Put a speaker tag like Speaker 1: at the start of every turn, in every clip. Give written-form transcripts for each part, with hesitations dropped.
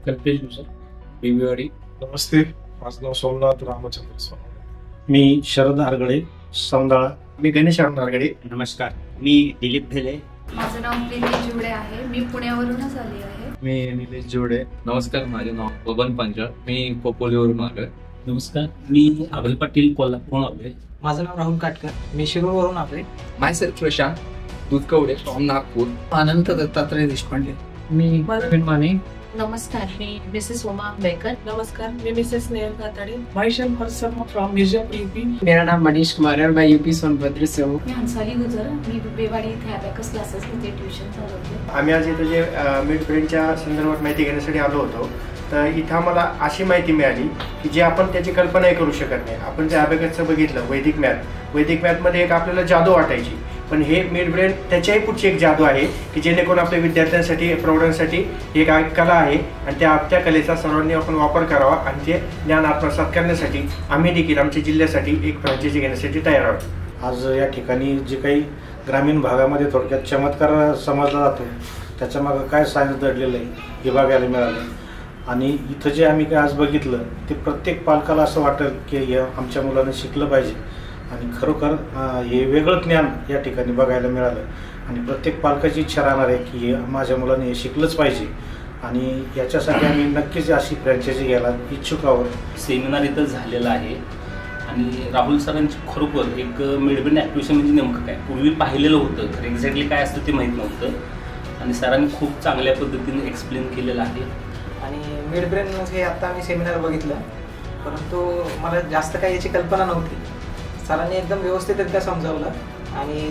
Speaker 1: कल्पेश गुजर, बेबीवाडी.
Speaker 2: नमस्ते, माझं नाव सोमनाथ रामचंद्र सोनवणे.
Speaker 3: मी शरद आरगडे, सौंदाळा.
Speaker 4: मी गणेश आरगडे.
Speaker 5: नमस्कार, मी दिलीप भेले.
Speaker 6: माझं नाव प्रीती जुडे आहे, मी पुण्यावरूनच आली आहे.
Speaker 4: मी निलेश जुडे.
Speaker 7: नमस्कार, माझे नाव बबन पंजाळ, मी खोपोलीवरून आलोय.
Speaker 1: नमस्कार, मी अभय पाटील, कोल्हापूरहून आलोय.
Speaker 8: माझं नाव राहुल काटकर, मी शिरूरवरून आलोय.
Speaker 9: Myself Prashant Dudhkawade from Nagpur.
Speaker 4: अनंत दत्तात्रय देशपांडे.
Speaker 8: मी प्रवीण माने.
Speaker 10: नमस्कार, मी मिसेस उमा बेकर.
Speaker 11: नमस्कार, मैं mrs Nehal Katade. Michelle Harsham from museum UP.
Speaker 12: मेरा नाम मनीष कुमार है और मैं यूपी सोनभद्र से हूँ.
Speaker 6: मी हंसाली गुजर, मी बेवाडी इथे अबॅकस क्लासेस मध्ये ट्युशन चालवते.
Speaker 13: आम्ही आज इथे जे मिड ब्रेनच्या संदर्भात माहिती घेण्यासाठी आलो होतो, तर इथं आम्हाला अशी माहिती मिळाली की जे आपण त्याची कल्पनाही करू शकत नाही. आपण जे अबॅकसचं बघितलं वैदिक मॅथमध्ये एक आपल्याला जादू वाटायची, पण हे मिड ब्रेन त्याच्याही पुढची एक जादू आहे की जेणेकरून आपल्या विद्यार्थ्यांसाठी प्रौढांसाठी एक कला आहे आणि त्या कलेचा सर्वांनी आपण वापर करावा आणि ते ज्ञान आत्मसात करण्यासाठी आम्ही देखील आमच्या जिल्ह्यासाठी एक फ्रँचायझी घेण्यासाठी तयार आहोत.
Speaker 3: आज या ठिकाणी जे काही ग्रामीण भागामध्ये थोडक्यात चमत्कार समजला जातो, त्याच्या मागं काय सायन्स दडलेलं आहे हे बघायला मिळालं. आणि इथं जे आम्ही आज बघितलं ते प्रत्येक पालकाला असं वाटेल की आमच्या मुलाने शिकलं पाहिजे आणि खरोखर हे वेगळं ज्ञान या ठिकाणी बघायला मिळालं. आणि प्रत्येक पालकाची इच्छा राहणार आहे की माझ्या मुलाने हे शिकलंच पाहिजे आणि याच्यासाठी आम्ही नक्कीच अशी फ्रँचायझी घ्यायला इच्छुक आहोत.
Speaker 1: सेमिनार इथं झालेला आहे आणि राहुल सरांची खरोखर एक मिड ब्रेन ॲक्टिव्हेशन म्हणजे नेमकं काय पूर्वी पाहिलेलं होतं, तर एक्झॅक्टली काय असतं ते माहीत नव्हतं आणि सरांनी खूप चांगल्या पद्धतीने एक्सप्लेन केलेलं आहे.
Speaker 8: आणि मिड ब्रेन हे आता मी सेमिनार बघितलं, परंतु मला जास्त काही याची कल्पना नव्हती. सरांनी एकदम व्यवस्थितरित्या समजावलं आणि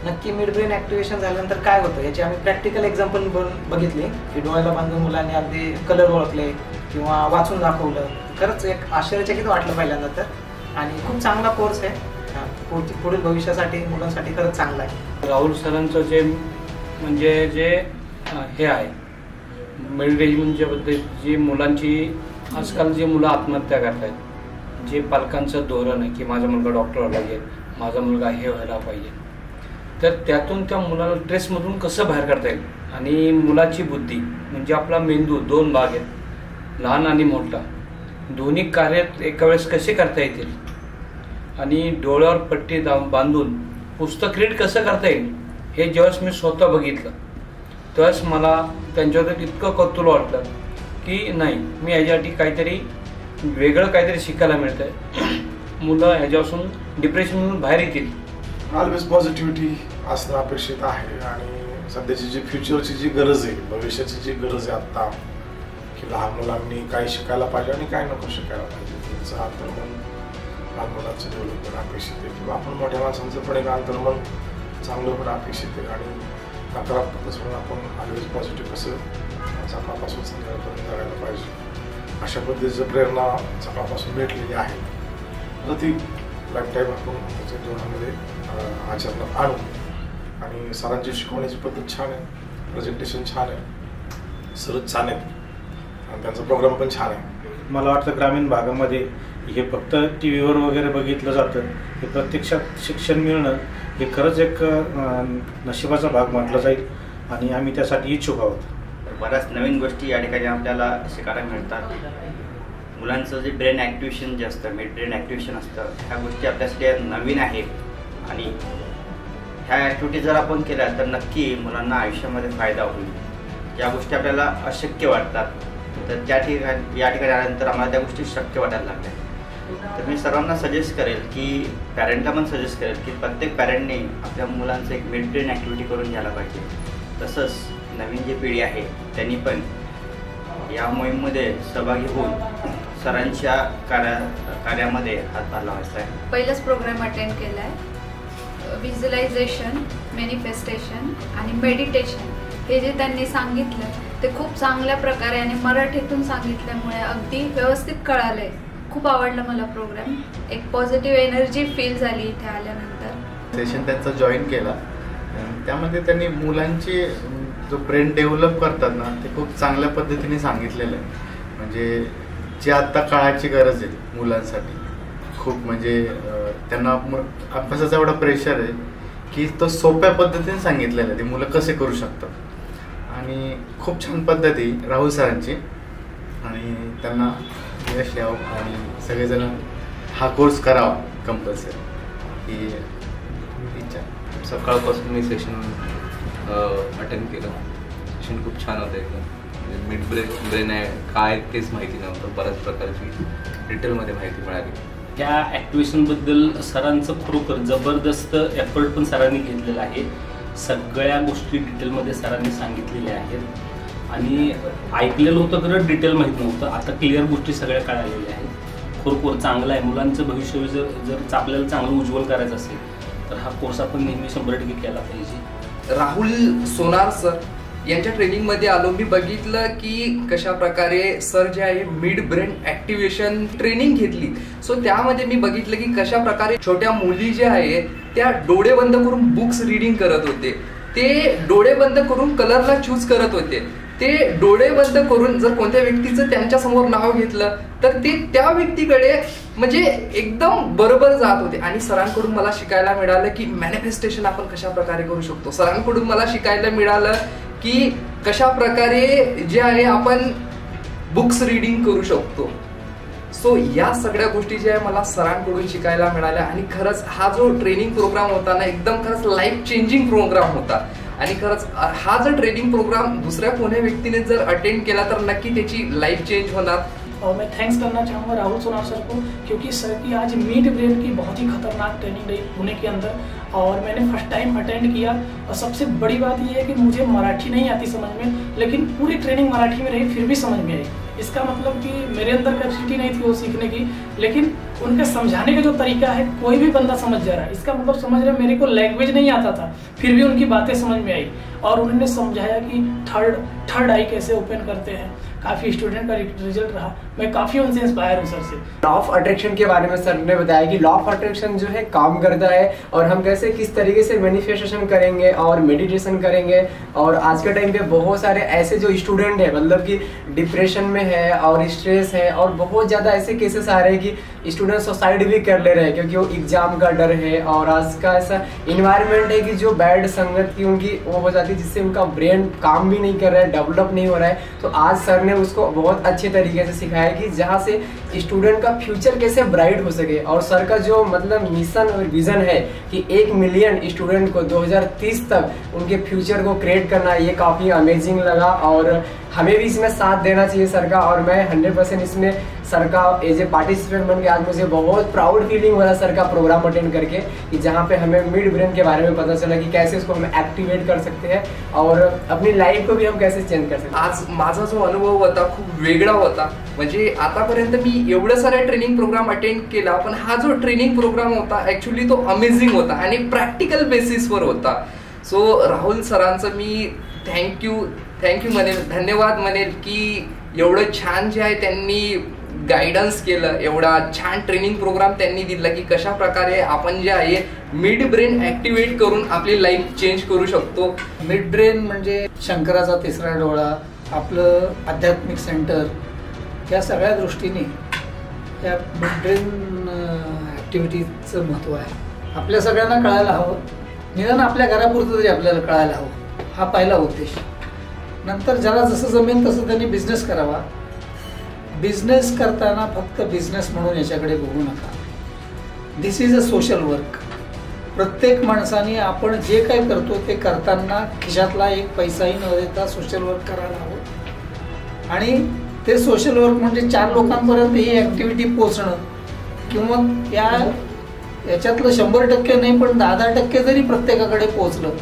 Speaker 8: नक्की मिड ब्रेन ॲक्टिव्हेशन झाल्यानंतर काय होतं याची आम्ही प्रॅक्टिकल एक्झाम्पल बघितले की डोळ्याला बांधून मुलांनी अगदी कलर ओळखले किंवा वाचून दाखवलं. खरंच एक आश्चर्यचकित वाटलं पहिल्यांदा तर. आणि खूप चांगला कोर्स आहे, पुढील भविष्यासाठी मुलांसाठी खरंच चांगला आहे.
Speaker 11: राहुल सरांचं जे म्हणजे जे हे आहे मेडिटेशनच्या बद्दल, जी मुलांची आजकाल जी मुलं आत्महत्या करतात, जे पालकांचं धोरण आहे की माझा मुलगा डॉक्टर व्हायला पाहिजे, माझा मुलगा हे व्हायला पाहिजे, तर त्यातून त्या मुलाला स्ट्रेसमधून कसं बाहेर काढता येईल. आणि मुलाची बुद्धी म्हणजे आपला मेंदू 2 भाग आहेत, लहान आणि मोठा, दोन्ही कार्य एका वेळेस कसे करता येतील आणि डोळ्यावर पट्टी बांधून पुस्तक रीड कसं करता येईल हे ज्यावेळेस मी स्वतः बघितलं त्यावेळेस मला त्यांच्याबद्दल इतकं कौतुक वाटलं की नाही, मी ह्याच्यासाठी काहीतरी वेगळं काहीतरी शिकायला मिळतंय. मुलं ह्याच्यापासून डिप्रेशनमधून बाहेर येतील.
Speaker 2: ऑलवेज पॉझिटिव्हिटी असणं अपेक्षित आहे आणि सध्याची जी फ्युचरची जी गरज आहे, भविष्याची जी गरज आहे आत्ता, की लहान मुलांनी काय शिकायला पाहिजे आणि काय नको शिकायला पाहिजे, त्यांचं अंतर्मन लहान मुलांचं डेव्हलपमेंट अपेक्षित आहे किंवा आपण मोठ्या माणसांचं पण एक अंतर्मन चांगलं पण अपेक्षित आहे. आणि नकारात्मक नसून आपण ऑलवेज पॉझिटिव्ह कसं सकाळपासून संध्याकाळपर्यंत जगायला पाहिजे अशा पद्धतीचं प्रेरणा सकाळपासून भेटलेली आहे. तर ती लाईफ टाईम आपण त्याच्या जीवनामध्ये आचरणात आणू. आणि सरांची शिकवण्याची पद्धत छान आहे, प्रेझेंटेशन छान आहे, सरच छान आहेत आणि त्यांचा प्रोग्राम पण छान आहे.
Speaker 3: मला वाटतं ग्रामीण भागामध्ये हे फक्त टी व्हीवर वगैरे बघितलं जातं, हे प्रत्यक्षात शिक्षण मिळणं हे खरंच एक नशिबाचा भाग म्हटलं जाईल आणि आम्ही त्यासाठी इच्छुक आहोत.
Speaker 5: बऱ्याच नवीन गोष्टी या ठिकाणी आपल्याला शिकायला मिळतात. मुलांचं जे ब्रेन ॲक्टिव्हेशन जे असतं, मिड ब्रेन ॲक्टिव्हेशन असतं, ह्या गोष्टी आपल्यासाठी नवीन आहेत आणि ह्या ॲक्टिव्हिटी जर आपण केल्या तर नक्की मुलांना आयुष्यामध्ये फायदा होईल. ज्या गोष्टी आपल्याला अशक्य वाटतात तर या ठिकाणी आल्यानंतर आम्हाला त्या गोष्टी शक्य वाटायला लागल्या. तर मी सर्वांना सजेस्ट करेल की पॅरेंटला पण सजेस्ट करेल की प्रत्येक पॅरेंटने आपल्या मुलांचं एक मिड ब्रेन ॲक्टिव्हिटी करून घ्यायला पाहिजे. तसंच नवीन जी पिढी आहे त्यांनी पण या मोहीममध्ये सहभागी होऊन सरांच्या कार्यामध्ये हातभार लावायचा आहे.
Speaker 6: पहिलाच प्रोग्राम अटेंड केला आहे. व्हिज्युअलायझेशन, मॅनिफेस्टेशन आणि मेडिटेशन हे जे त्यांनी सांगितलं ते खूप चांगल्या प्रकारे आणि मराठीतून सांगितल्यामुळे अगदी व्यवस्थित कळालंय. खूप आवडलं मला प्रोग्राम. एक पॉझिटिव्ह एनर्जी फील झाली इथे आल्यानंतर.
Speaker 9: सेशन त्यांचा जॉईन केला, त्यामध्ये त्यांनी मुलांची जो ब्रेन डेव्हलप करतात ना ते खूप चांगल्या पद्धतीने सांगितलेलं आहे. म्हणजे जी आत्ता काळाची गरज आहे मुलांसाठी खूप, म्हणजे त्यांना अभ्यासाचा एवढा प्रेशर आहे की तो सोप्या पद्धतीने सांगितलेलं आहे ते मुलं कसे करू शकतात. आणि खूप छान पद्धती राहुल सरांची आणि त्यांना यश यावं आणि सगळेजण हा कोर्स करावा कंपल्सरी ही इच्छा.
Speaker 7: सकाळपासून मी सेशन अटेंड केलं. सेशन खूप छान होतं एकदम. मिड ब्रेन आहे काय तेच माहिती नव्हतं. बऱ्याच प्रकारची डिटेलमध्ये माहिती मिळाली.
Speaker 1: त्या ॲक्टिव्हेशनबद्दल सरांचं खरोखर जबरदस्त एफर्ट पण सरांनी घेतलेला आहे. सगळ्या गोष्टी डिटेलमध्ये सरांनी सांगितलेल्या आहेत आणि ऐकलेलं होतं खरं डिटेल माहीत नव्हतं. आता क्लिअर गोष्टी सगळ्या कळालेल्या आहेत. खरोखर चांगलं आहे. मुलांचं भविष्य जर आपल्याला चांगलं उज्ज्वल करायचं असेल तर हा कोर्स आपण नेहमी 100% केला पाहिजे.
Speaker 14: राहुल सोनार सर यांच्या ट्रेनिंगमध्ये आलो. मी बघितलं की कशा प्रकारे सर जे आहे मिड ब्रेन ॲक्टिव्हेशन ट्रेनिंग घेतली. सो त्यामध्ये मी बघितलं की कशा प्रकारे छोट्या मुली ज्या आहेत त्या डोळे बंद करून बुक्स रीडिंग करत होते. ते डोळे बंद करून कलरला चूज करत होते. ते डोळे बंद करून जर कोणत्या व्यक्तीचं त्यांच्यासमोर नाव घेतलं तर ते त्या व्यक्तीकडे म्हणजे एकदम बरोबर जात होते. आणि सरांकडून मला शिकायला मिळालं की मॅनिफेस्टेशन आपण कशा प्रकारे करू शकतो. सरांकडून मला शिकायला मिळालं की कशा प्रकारे जे आहे आपण बुक्स रीडिंग करू शकतो. सो या सगळ्या गोष्टी ज्या आहे मला सरांकडून शिकायला मिळाल्या. आणि खरंच हा जो ट्रेनिंग प्रोग्राम होता ना एकदम खरंच लाईफ चेंजिंग प्रोग्राम होता. आणि खरंच हा जर ट्रेनिंग प्रोग्राम दुसऱ्या कोण्या व्यक्तीने जर अटेंड केला तर नक्की त्याची लाइफ चेंज होणार.
Speaker 15: और मैं थैंक्स करना चाहूँगा राहुल सोनार सर को, क्योंकि सर की आज मिड ब्रेन की बहुत ही खतरनाक ट्रेनिंग रही पुणे के अंदर और मैंने फर्स्ट टाइम अटेंड किया. और सबसे बड़ी बात यह है कि मुझे मराठी नहीं आती समझ में, लेकिन पूरी ट्रेनिंग मराठी में रही फिर भी समझ में आई. इसका मतलब कि मेरे अंदर कैपेसिटी नहीं थी वो सीखने की, लेकिन उनके समझाने का जो तरीका है कोई भी बंदा समझ जा रहा है. इसका मतलब समझ रहे मेरे को लैंग्वेज नहीं आता था फिर भी उनकी बातें समझ में आई. और उन्होंने समझाया कि थर्ड आई कैसे ओपन करते हैं. काफ़ी स्टूडेंट का रिजल्ट रहा. मैं काफ़ी उनसे इंस्पायर हूँ सर से.
Speaker 12: लॉ ऑफ अट्रैक्शन के बारे में सर ने बताया कि लॉ ऑफ अट्रैक्शन जो है काम करता है और हम कैसे किस तरीके से मैनिफेस्टेशन करेंगे और मेडिटेशन करेंगे. और आज के टाइम पे बहुत सारे ऐसे जो स्टूडेंट है मतलब कि डिप्रेशन में है और स्ट्रेस है और बहुत ज़्यादा ऐसे केसेस आ रहे हैं कि स्टूडेंट सुसाइड भी कर ले रहे हैं क्योंकि वो एग्जाम का डर है और आज का ऐसा इन्वायरमेंट है कि जो बैड संगत की उनकी वो हो जाती है जिससे उनका ब्रेन काम भी नहीं कर रहा है, डेवलप नहीं हो रहा है. तो आज सर ने उसको बहुत अच्छे तरीके से सिखाया कि जहाँ से स्टूडेंट का फ्यूचर कैसे ब्राइट हो सके. और सर का जो मतलब मिशन और विजन है कि 1 मिलियन स्टूडेंट को 2030 तक उनके फ्यूचर को क्रिएट करना, ये काफ़ी अमेजिंग लगा. और हमें भी इसमें साथ देना चाहिए सर का. और मैं 100% इसमें सर का एज ए पार्टिसिपेंट बन के आज मुझे बहुत प्राउड फीलिंग हो रहा है सर का प्रोग्राम अटेंड करके, कि जहाँ पे हमें मिड ब्रेन के बारे में पता चला कि कैसे उसको हम एक्टिवेट कर सकते हैं और अपनी लाइफ को भी हम कैसे चेंज कर सकते हैं.
Speaker 14: आज माझा जो अनुभव होता खूप वेगळा होता. म्हणजे आतापर्यंत मी एवढं सारे ट्रेनिंग प्रोग्राम अटेंड केला पण हा जो ट्रेनिंग प्रोग्राम होता ॲक्च्युली तो अमेझिंग होता आणि प्रॅक्टिकल बेसिसवर होता. सो राहुल सरांचं मी थँक्यू म्हणेल, धन्यवाद म्हणेल की एवढं छान जे आहे त्यांनी गायडन्स केलं, एवढा छान ट्रेनिंग प्रोग्राम त्यांनी दिला की कशा प्रकारे आपण जे आहे मिड ब्रेन ॲक्टिवेट करून आपली लाईफ चेंज करू शकतो.
Speaker 4: मिड ब्रेन म्हणजे शंकराचा तिसरा डोळा, आपलं आध्यात्मिक सेंटर, या सगळ्या दृष्टीने या मिड ब्रेन ॲक्टिव्हिटीचं महत्त्व आहे. आपल्या सगळ्यांना कळायला हवं, निदान आपल्या घरापुरतं तरी आपल्याला कळायला हवं. हा पहिला उद्देश. नंतर ज्याला जसं जमेल तसं त्यांनी बिझनेस करावा. बिझनेस करताना फक्त बिझनेस म्हणून याच्याकडे बघू नका. दिस इज अ सोशल वर्क. प्रत्येक माणसाने आपण जे काही करतो ते करताना खिशातला एक पैसाही न देता सोशल वर्क करायला हवं. आणि ते सोशल वर्क म्हणजे 4 लोकांपर्यंत ही ॲक्टिव्हिटी पोचणं किंवा याच्यातलं 100% नाही पण 10% जरी प्रत्येकाकडे पोचलं.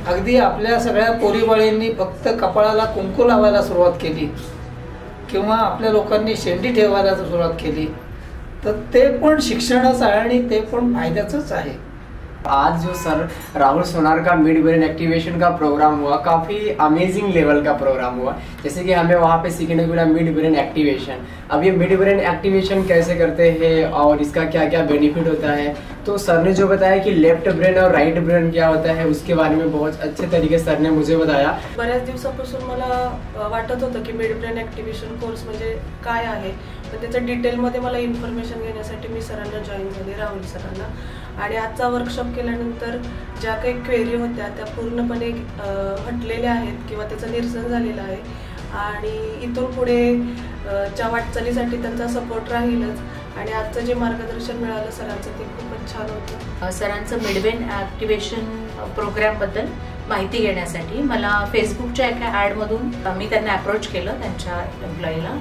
Speaker 4: अगदी आपल्या सगळ्या पोरीबाळींनी फक्त कपाळाला कुंकू लावायला सुरुवात केली किंवा आपल्या लोकांनी शेंडी ठेवायला सुरुवात केली तर ते पण शिक्षणच आहे आणि ते पण फायद्याचंच आहे.
Speaker 12: आज जो सर राहुल सोनार का मिड ब्रेन एक्टिवेशन का प्रोग्राम हुआ, काफ़ी अमेजिंग लेवल का प्रोग्राम हुआ. जैसे कि हमें वहाँ पे सीखने को मिला मिड ब्रेन एक्टिवेशन. अब ये मिड ब्रेन एक्टिवेशन कैसे करते हैं और इसका क्या क्या बेनिफिट होता है, तो सर ने जो बताया कि लेफ्ट ब्रेन और राइट ब्रेन क्या होता है उसके बारे में बहुत अच्छे तरीके सर ने मुझे बताया.
Speaker 16: बऱ्याच दिवसापासून मला वाटत होतं की मिड ब्रेन एक्टिवेशन कोर्स म्हणजे काय आहे, तर त्याच्या डिटेलमध्ये मला इन्फॉर्मेशन घेण्यासाठी मी सरांना जॉईन झाले, राहुल सरांना. आणि आजचा वर्कशॉप केल्यानंतर ज्या काही क्वेरी होत्या त्या पूर्णपणे हटलेल्या आहेत किंवा त्याचं निरसन झालेलं आहे. आणि इथून पुढे च्या वाटचालीसाठी त्यांचा सपोर्ट राहीलच. आणि आजचं जे मार्गदर्शन मिळालं सरांचं ते खूपच छान होतं.
Speaker 10: सरांचं मिडब्रेन ॲक्टिव्हेशन प्रोग्रॅमबद्दल माहिती घेण्यासाठी मला फेसबुकच्या एका ॲडमधून मी त्यांना अप्रोच केलं, त्यांच्या एम्प्लॉईला,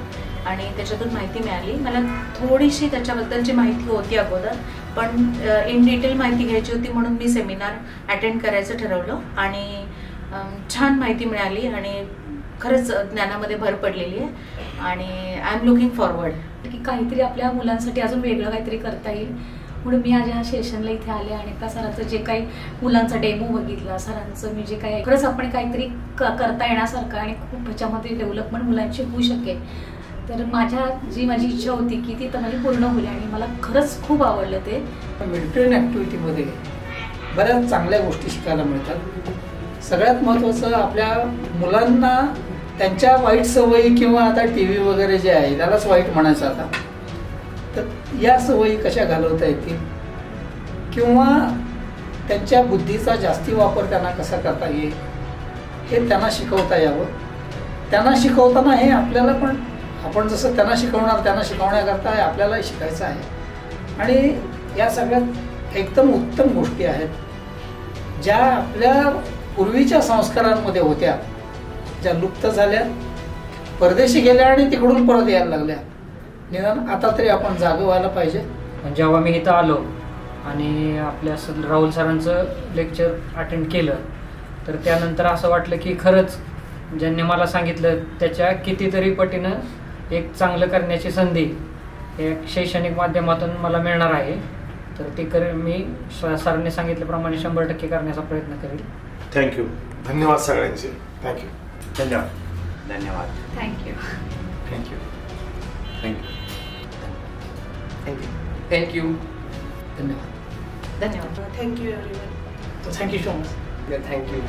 Speaker 10: आणि त्याच्यातून माहिती मिळाली. मला थोडीशी त्याच्याबद्दलची माहिती होती अगोदर, पण इन डिटेल माहिती घ्यायची होती म्हणून मी सेमिनार अटेंड करायचं ठरवलं आणि छान माहिती मिळाली आणि खरंच ज्ञानामध्ये भर पडलेली आहे आणि आय एम लुकिंग फॉरवर्ड
Speaker 17: की काहीतरी आपल्या मुलांसाठी अजून वेगळं काहीतरी करता येईल. म्हणून मी आज ह्या सेशनला इथे आले आणि त्या सरांचं जे काही मुलांचा डेमो बघितला, सरांचं मी जे काही खरंच आपण काहीतरी करता येण्यासारखं आणि खूप ह्याच्यामध्ये डेव्हलपमेंट मुलांची होऊ शकेल. तर माझी इच्छा होती की ती तर माझी पूर्ण होईल आणि मला खरंच खूप आवडलं ते.
Speaker 4: मिडब्रेन ॲक्टिव्हिटीमध्ये बऱ्याच चांगल्या गोष्टी शिकायला मिळतात. सगळ्यात महत्त्वाचं आपल्या मुलांना त्यांच्या वाईट सवयी किंवा आता TV वगैरे जे आहे त्यालाच वाईट म्हणायचं आता, तर या सवयी कशा घालवता येतील किंवा त्यांच्या बुद्धीचा जास्ती वापर त्यांना कसा करता येईल हे त्यांना शिकवता यावं. त्यांना शिकवताना हे आपल्याला पण, आपण जसं त्यांना शिकवणार त्यांना शिकवण्याकरता आपल्यालाही शिकायचं आहे. आणि या सगळ्यात एकदम उत्तम गोष्टी आहेत ज्या आपल्या पूर्वीच्या संस्कारांमध्ये होत्या, ज्या लुप्त झाल्या, परदेशी गेल्या आणि तिकडून परत यायला लागल्या. निदान आता तरी आपण जागं व्हायला पाहिजे.
Speaker 11: जेव्हा मी इथं आलो आणि आपल्या राहुल सरांचं लेक्चर अटेंड केलं तर त्यानंतर असं वाटलं की खरंच ज्यांनी मला सांगितलं त्याच्या कितीतरी पटीनं एक चांगलं करण्याची संधी एक शैक्षणिक माध्यमातून मला मिळणार आहे. तर ते मी सरांनी सांगितल्याप्रमाणे 100% करण्याचा प्रयत्न करेल.
Speaker 2: थँक्यू. धन्यवाद सगळ्यांचे. थँक्यू.
Speaker 3: धन्यवाद.
Speaker 5: धन्यवाद.
Speaker 6: थँक्यू.
Speaker 5: थँक्यू.
Speaker 7: थँक्यू.
Speaker 14: थँक्यू.
Speaker 4: धन्यवाद.
Speaker 17: धन्यवाद.
Speaker 16: Thank you everyone.
Speaker 4: Thank you so much.
Speaker 14: Thank you.